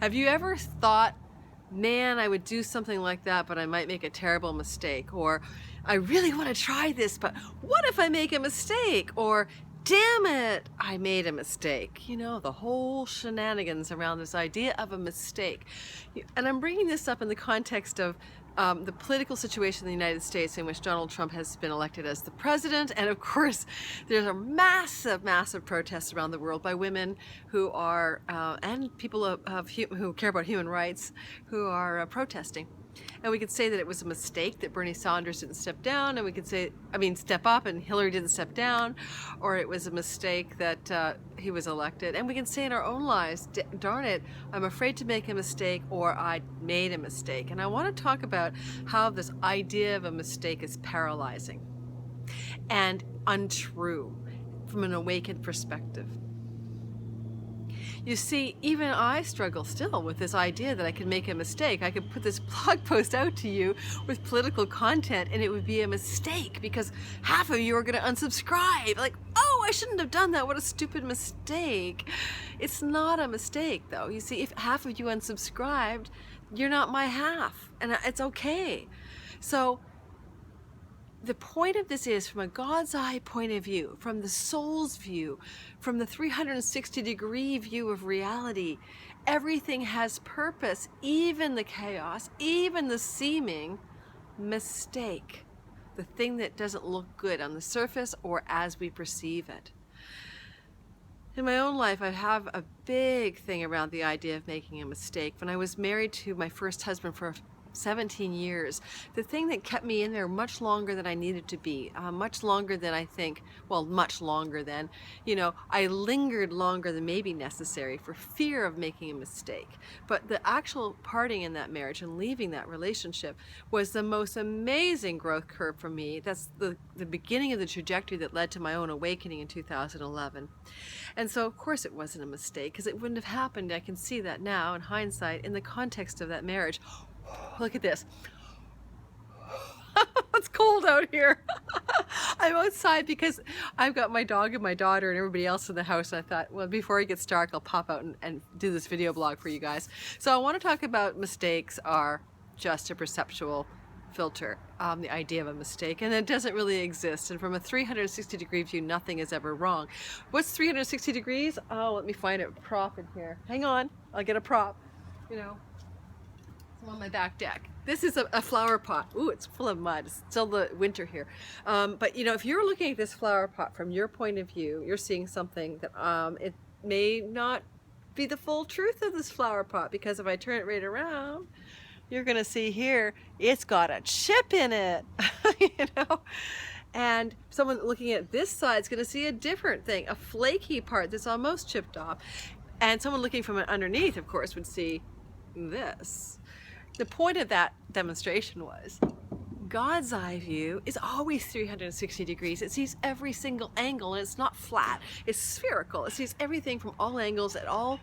Have you ever thought, man, I would do something like that, but I might make a terrible mistake? Or, I really want to try this, but what if I make a mistake? Or, damn it, I made a mistake. You know, the whole shenanigans around this idea of a mistake. And I'm bringing this up in the context of the political situation in the United States, in which Donald Trump has been elected as the president. And of course, there's a massive, massive protests around the world by women who are, and people who care about human rights, who are protesting. And we could say that it was a mistake that Bernie Sanders didn't step down, and we could say, step up and Hillary didn't step down, or it was a mistake that he was elected. And we can say in our own lives, darn it, I'm afraid to make a mistake, or I made a mistake. And I want to talk about how this idea of a mistake is paralyzing and untrue from an awakened perspective. You see, even I struggle still with this idea that I can make a mistake. I could put this blog post out to you with political content and it would be a mistake because half of you are going to unsubscribe. Like, oh, I shouldn't have done that. What a stupid mistake. It's not a mistake, though. You see, if half of you unsubscribed, you're not my half, and it's okay. So the point of this is, from a God's eye point of view, from the soul's view, from the 360-degree view of reality, everything has purpose, even the chaos, even the seeming mistake, the thing that doesn't look good on the surface or as we perceive it. In my own life, I have a big thing around the idea of making a mistake. When I was married to my first husband for 17 years, the thing that kept me in there much longer than I needed to be, much longer than I think, well, much longer than, I lingered longer than maybe necessary for fear of making a mistake. But the actual parting in that marriage and leaving that relationship was the most amazing growth curve for me. That's the beginning of the trajectory that led to my own awakening in 2011. And so, of course, it wasn't a mistake, because it wouldn't have happened. I can see that now in hindsight, in the context of that marriage. Look at this. It's cold out here. I'm outside because I've got my dog and my daughter and everybody else in the house. And I thought, well, before it gets dark, I'll pop out and do this video blog for you guys. So I want to talk about mistakes are just a perceptual filter, the idea of a mistake, and it doesn't really exist. And from a 360-degree view, nothing is ever wrong. What's 360 degrees? Oh, let me find a prop in here. Hang on, I'll get a prop. On my back deck. This is a flower pot. Ooh, it's full of mud. It's still the winter here. But if you're looking at this flower pot from your point of view, you're seeing something that it may not be the full truth of this flower pot, because if I turn it right around, you're going to see here, it's got a chip in it. And someone looking at this side is going to see a different thing, a flaky part that's almost chipped off. And someone looking from underneath, of course, would see this. The point of that demonstration was God's eye view is always 360 degrees. It sees every single angle, and it's not flat. It's spherical. It sees everything from all angles in all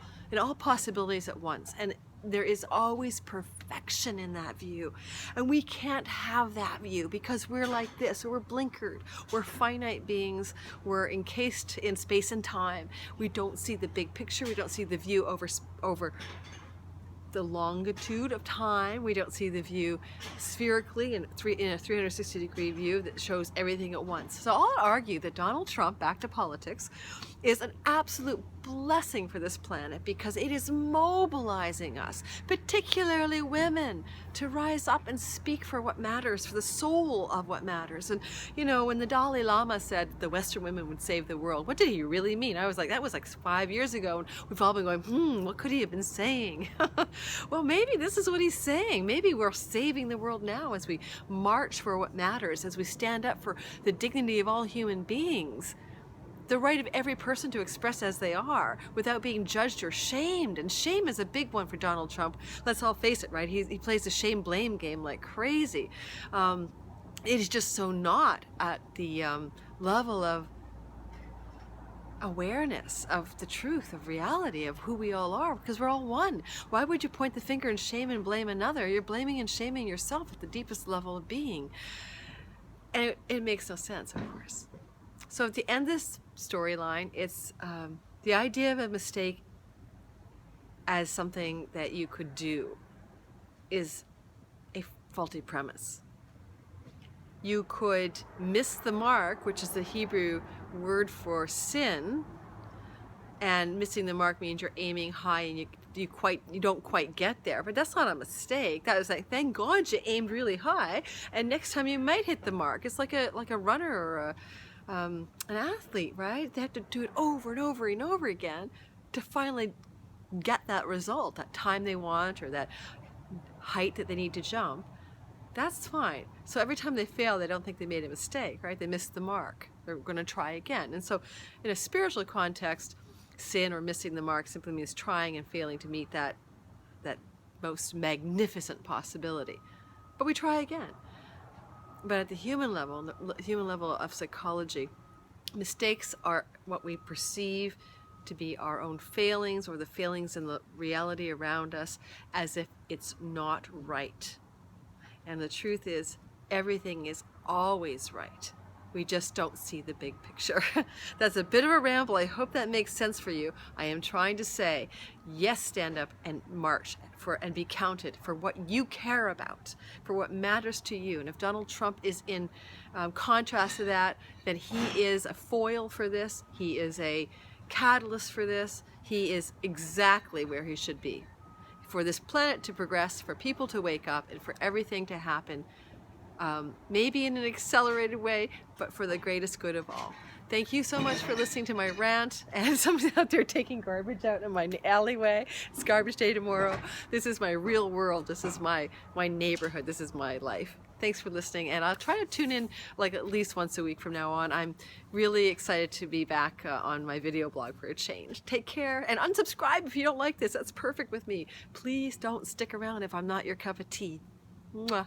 possibilities at once. And there is always perfection in that view. And we can't have that view because we're like this. We're blinkered. We're finite beings. We're encased in space and time. We don't see the big picture. We don't see the view over the longitude of time. We don't see the view spherically in a 360-degree view that shows everything at once. So I'll argue that Donald Trump, back to politics, is an absolute blessing for this planet, because it is mobilizing us, particularly women, to rise up and speak for what matters, for the soul of what matters. And when the Dalai Lama said the Western women would save the world, what did he really mean? I was like, that was like 5 years ago, and we've all been going, what could he have been saying? Well, maybe this is what he's saying. Maybe we're saving the world now as we march for what matters, as we stand up for the dignity of all human beings, the right of every person to express as they are without being judged or shamed. And shame is a big one for Donald Trump. Let's all face it, right? He plays the shame-blame game like crazy. It is just so not at the level of awareness of the truth, of reality, of who we all are, because we're all one. Why would you point the finger and shame and blame another? You're blaming and shaming yourself at the deepest level of being. And it makes no sense, of course. So to end this storyline, it's the idea of a mistake as something that you could do is a faulty premise. You could miss the mark, which is the Hebrew word for sin, and missing the mark means you're aiming high and you don't quite get there. But that's not a mistake. That was like, thank God you aimed really high, and next time you might hit the mark. It's like a runner or an athlete, right? They have to do it over and over and over again to finally get that result, that time they want, or that height that they need to jump. That's fine. So every time they fail, they don't think they made a mistake, right? They missed the mark. They're going to try again. And so in a spiritual context, sin or missing the mark simply means trying and failing to meet that most magnificent possibility. But we try again. But at the human level of psychology, mistakes are what we perceive to be our own failings or the failings in the reality around us, as if it's not right. And the truth is, everything is always right. We just don't see the big picture. That's a bit of a ramble. I hope that makes sense for you. I am trying to say, yes, stand up and march and be counted for what you care about, for what matters to you. And if Donald Trump is in contrast to that, then he is a foil for this. He is a catalyst for this. He is exactly where he should be. For this planet to progress, for people to wake up, and for everything to happen, maybe in an accelerated way, but for the greatest good of all. Thank you so much for listening to my rant, and somebody out there taking garbage out in my alleyway. It's garbage day tomorrow. This is my real world. This is my neighborhood. This is my life. Thanks for listening, and I'll try to tune in like at least once a week from now on. I'm really excited to be back on my video blog for a change. Take care, and unsubscribe if you don't like this. That's perfect with me. Please don't stick around if I'm not your cup of tea. Mwah.